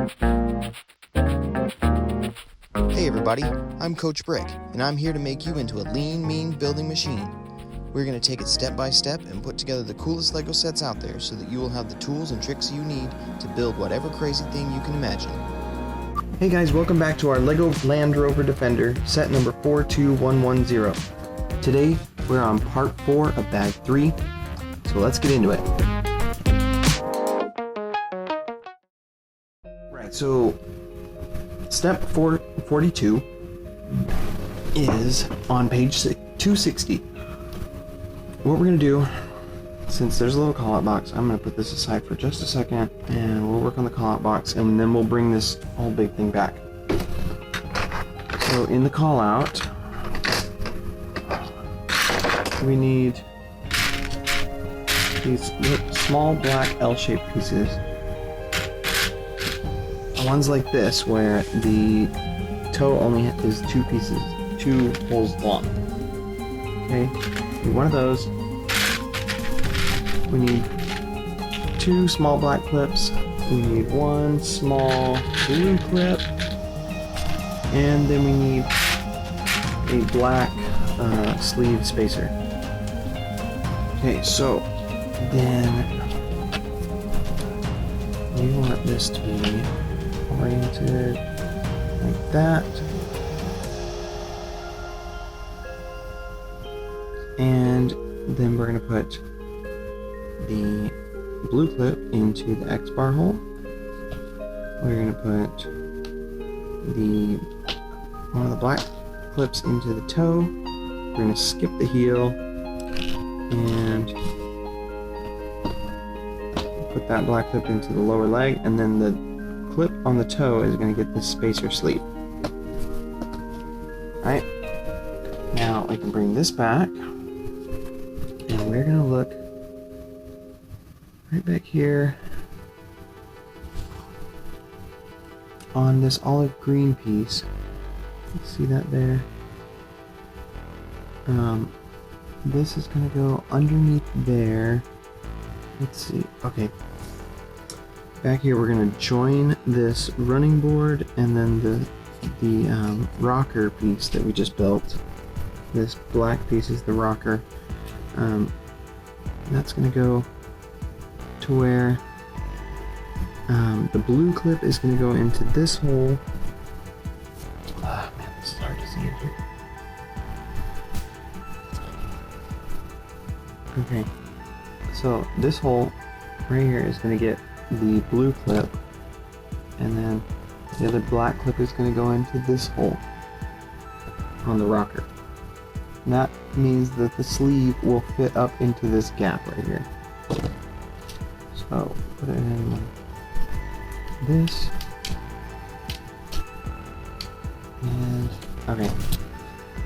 Hey everybody, I'm Coach Brick, and I'm here to make you into a lean, mean building machine. We're going to take it step by step and put together the coolest LEGO sets out there so that you will have the tools and tricks you need to build whatever crazy thing you can imagine. Hey guys, welcome back to our LEGO Land Rover Defender, set number 42110. Today, we're on part 4 of bag 3, so let's get into it. Right, so step 442 is on page 260. What we're going to do, since there's a little call-out box, I'm going to put this aside for just a second, and we'll work on the call-out box, and then we'll bring this whole big thing back. So in the call-out, we need these small black L-shaped pieces. Ones like this, where the toe only is 2 pieces, 2 holes long. Okay, need one of those. We need 2 small black clips. We need 1 small blue clip, and then we need a black sleeve spacer. Okay, so then we want this to be oriented like that, and then we're going to put the blue clip into the X-bar hole. We're going to put one of the black clips into the toe. We're going to skip the heel and put that black clip into the lower leg, and then the clip on the toe is going to get this spacer sleeve. Alright, now I can bring this back, and we're going to look right back here on this olive green piece. See that there? This is going to go underneath there. Let's see. Okay. Back here we're going to join this running board and then the rocker piece that we just built. This black piece is the rocker. That's going to go to where the blue clip is going to go into this hole. Ah, man, this is hard to see in here. Okay, so this hole right here is going to get the blue clip, and then the other black clip is going to go into this hole on the rocker. And that means that the sleeve will fit up into this gap right here. So put it in like this, and okay.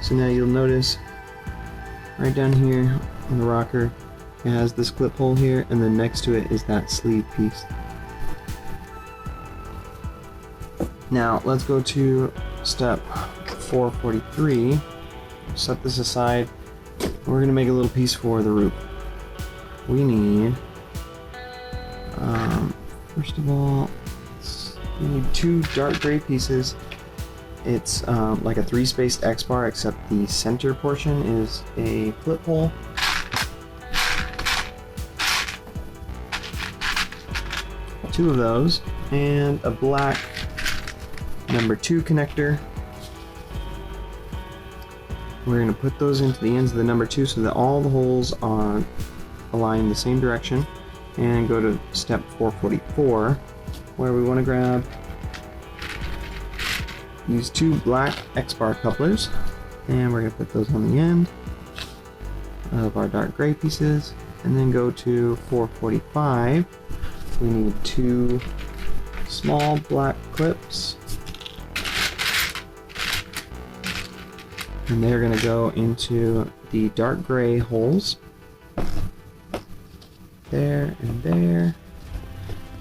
So now you'll notice right down here on the rocker, it has this clip hole here, and then next to it is that sleeve piece. Now let's go to step 443. Set this aside. We're going to make a little piece for the roof. We need, first of all, we need 2 dark gray pieces. It's like a 3-spaced X-bar, except the center portion is a flip hole. Two of those, and a black number 2 connector. We're going to put those into the ends of the number 2 so that all the holes are aligned the same direction, and go to step 444, where we want to grab these 2 black X-bar couplers, and we're going to put those on the end of our dark gray pieces, and then go to 445. We need 2 small black clips, and they're going to go into the dark gray holes there and there.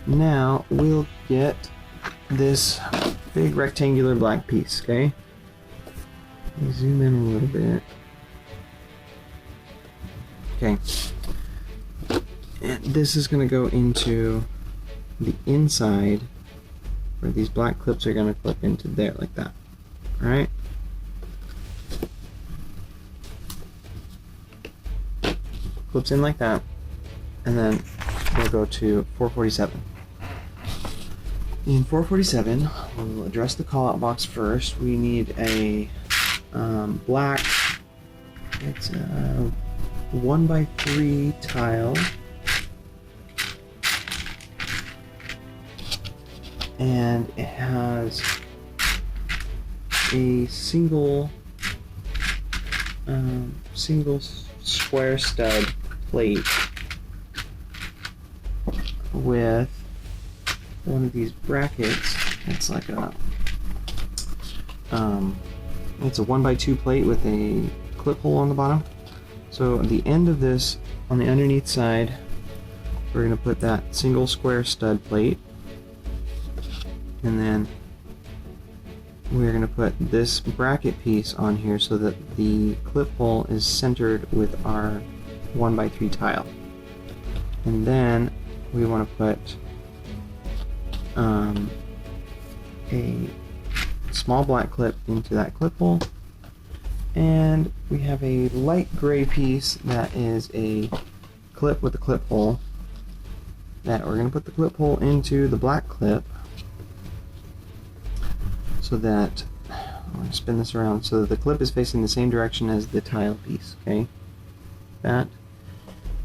Now we'll get this big rectangular black piece, okay? Let me zoom in a little bit. Okay. And this is going to go into the inside where these black clips are going to clip into there like that. Alright? Clips in like that, and then we'll go to 447. In 447, we'll address the call-out box first. We need a black, it's a 1x3 tile, and it has a single square stud plate with one of these brackets. It's like a it's a 1x2 plate with a clip hole on the bottom. So at the end of this, on the underneath side, we're going to put that single square stud plate, and then we're going to put this bracket piece on here so that the clip hole is centered with our 1x3 tile. And then we want to put a small black clip into that clip hole, and we have a light gray piece that is a clip with a clip hole that we're going to put the clip hole into the black clip, so that I'm going to spin this around so that the clip is facing the same direction as the tile piece. Okay, that,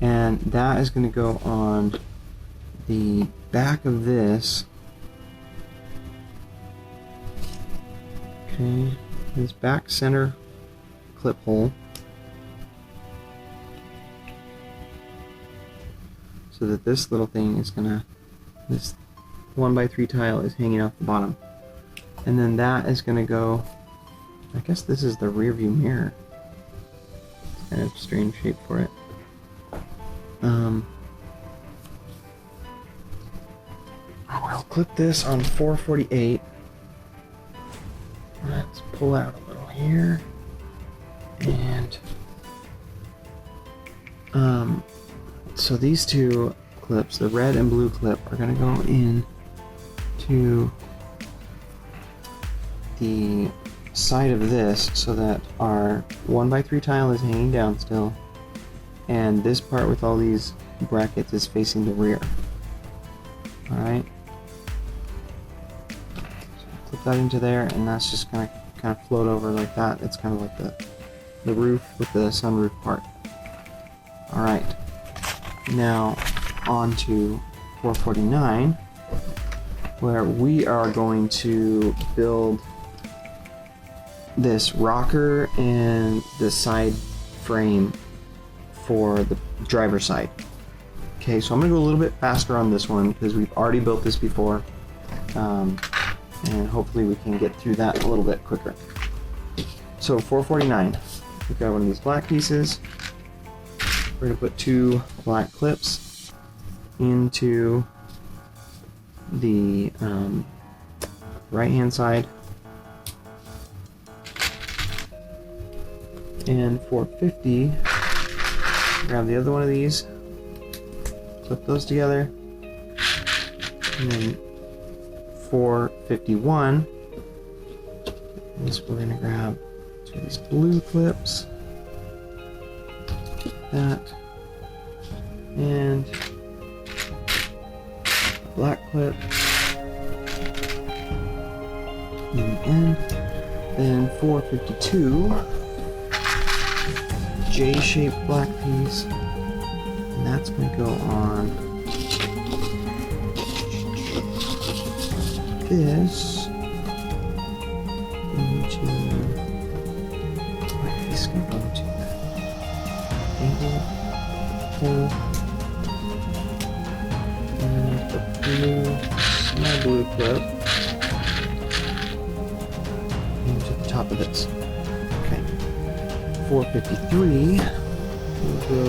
and that is going to go on the back of this. Okay, this back center clip hole, so that this little thing is gonna, this 1x3 tile is hanging off the bottom, and then that is gonna go, I guess this is the rear view mirror. It's kind of strange shape for it. I'll clip this on 448. Let's pull out a little here, and so these two clips, the red and blue clip, are going to go in to the side of this so that our 1x3 tile is hanging down still, and this part with all these brackets is facing the rear. Alright, so clip that into there, and that's just going to kind of float over like that. It's kind of like the roof with the sunroof part. Alright, now on to 449, where we are going to build this rocker and the side frame for the driver's side. Okay, so I'm going to go a little bit faster on this one because we've already built this before, and hopefully we can get through that a little bit quicker. So 449, we've got one of these black pieces. We're going to put two black clips into the right hand side, and 450, grab the other one of these, flip those together, and then 451 is we're going to grab two of these blue clips, that, and a black clip in the end. Then 452, J-shaped black piece, and that's going to go on this into, this can go into that angle hole, and a blue, small blue clip into the top of this. Okay, 453, we'll go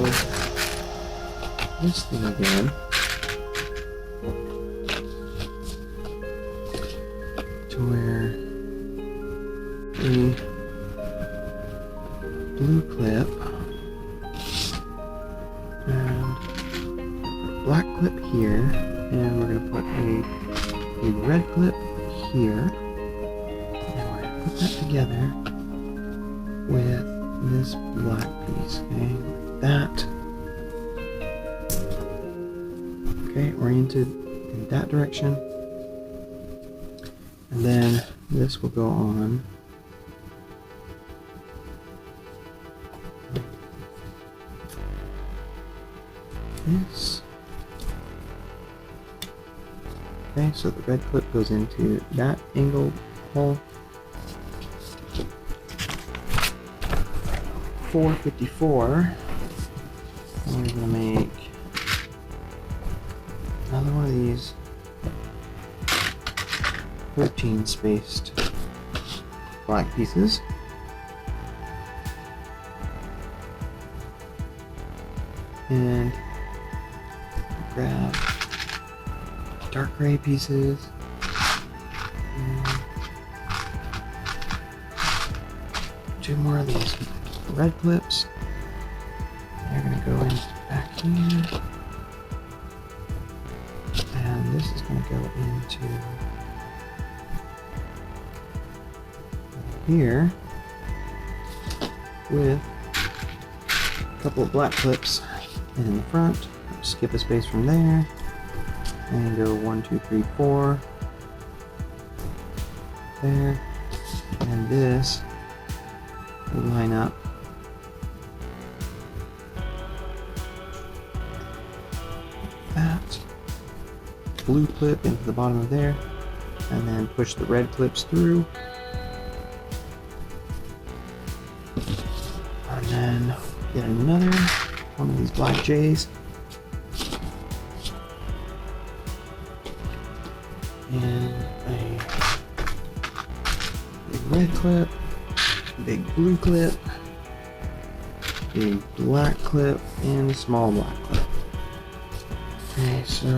this thing again to where a blue clip and black clip here, and we're going to put a red clip here. And we're going to put that together with this black piece, okay, like that. Okay, oriented in that direction. And then this will go on this. Okay, so the red clip goes into that angled hole. 454. And we're gonna make another one of these 13 spaced black pieces. And grab dark gray pieces. And 2 more of these red clips. They're going to go in back here. And this is going to go into here with a couple of black clips in the front. Skip a space from there and go 1, 2, 3, 4 there, and this will line up that blue clip into the bottom of there, and then push the red clips through, and then get another one of these black J's. And a big red clip, big blue clip, big black clip, and a small black clip. Okay, so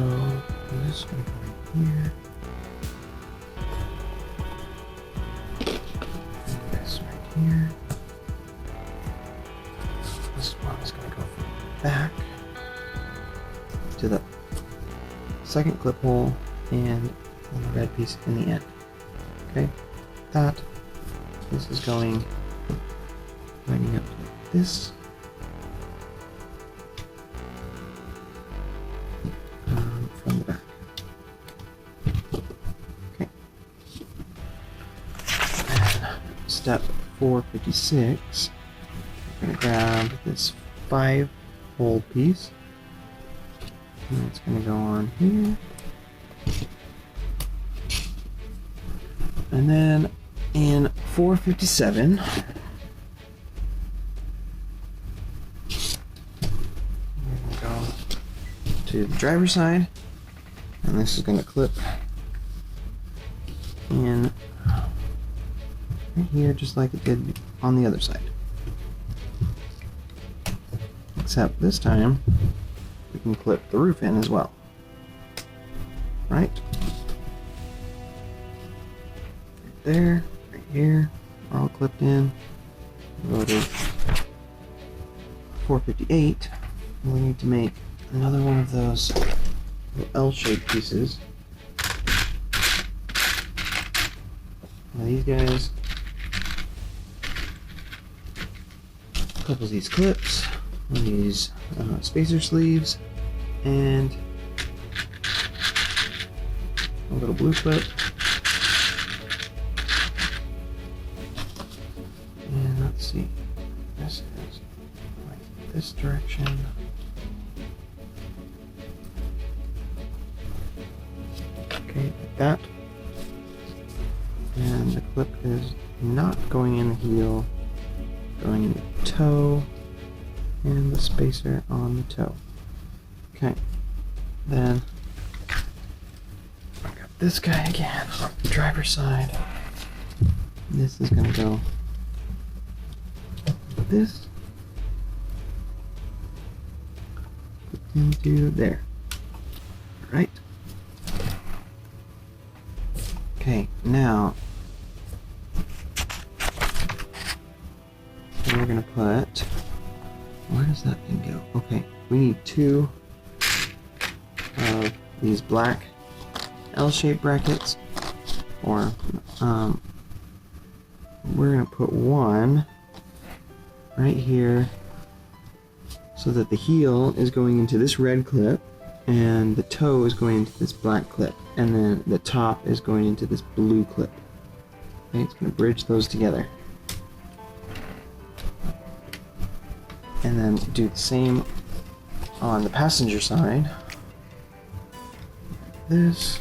this is going to go right here. And this right here. This one is going to go from the back to the second clip hole and the red piece in the end. Okay, this is going lining up like this. From the back. Okay. And step 456. I'm going to grab this 5-hole piece. And it's going to go on here. And then in 457, we're going to go to the driver's side, and this is going to clip in right here just like it did on the other side. Except this time, we can clip the roof in as well. Right? There, right here, are all clipped in. Go to 458. We need to make another one of those little L-shaped pieces. Now these guys, a couple of these clips, one of these spacer sleeves, and a little blue clip. Let's see, this is like this direction. Okay, like that. And the clip is not going in the heel, going in the toe, and the spacer on the toe. Okay, then I got this guy again on the driver's side. This is going to go this into there. Right? Okay, now we're gonna put, where does that thing go? Okay, we need 2 of these black L-shaped brackets, or we're going to put one right here so that the heel is going into this red clip and the toe is going into this black clip, and then the top is going into this blue clip. Okay, it's going to bridge those together. And then do the same on the passenger side. This.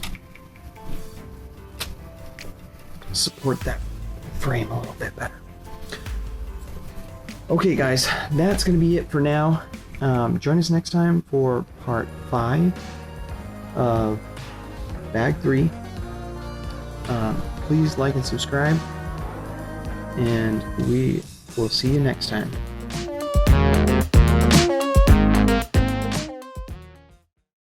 Support that frame a little bit better. Okay guys, that's going to be it for now. Join us next time for part 5 of bag 3. Please like and subscribe, and we will see you next time.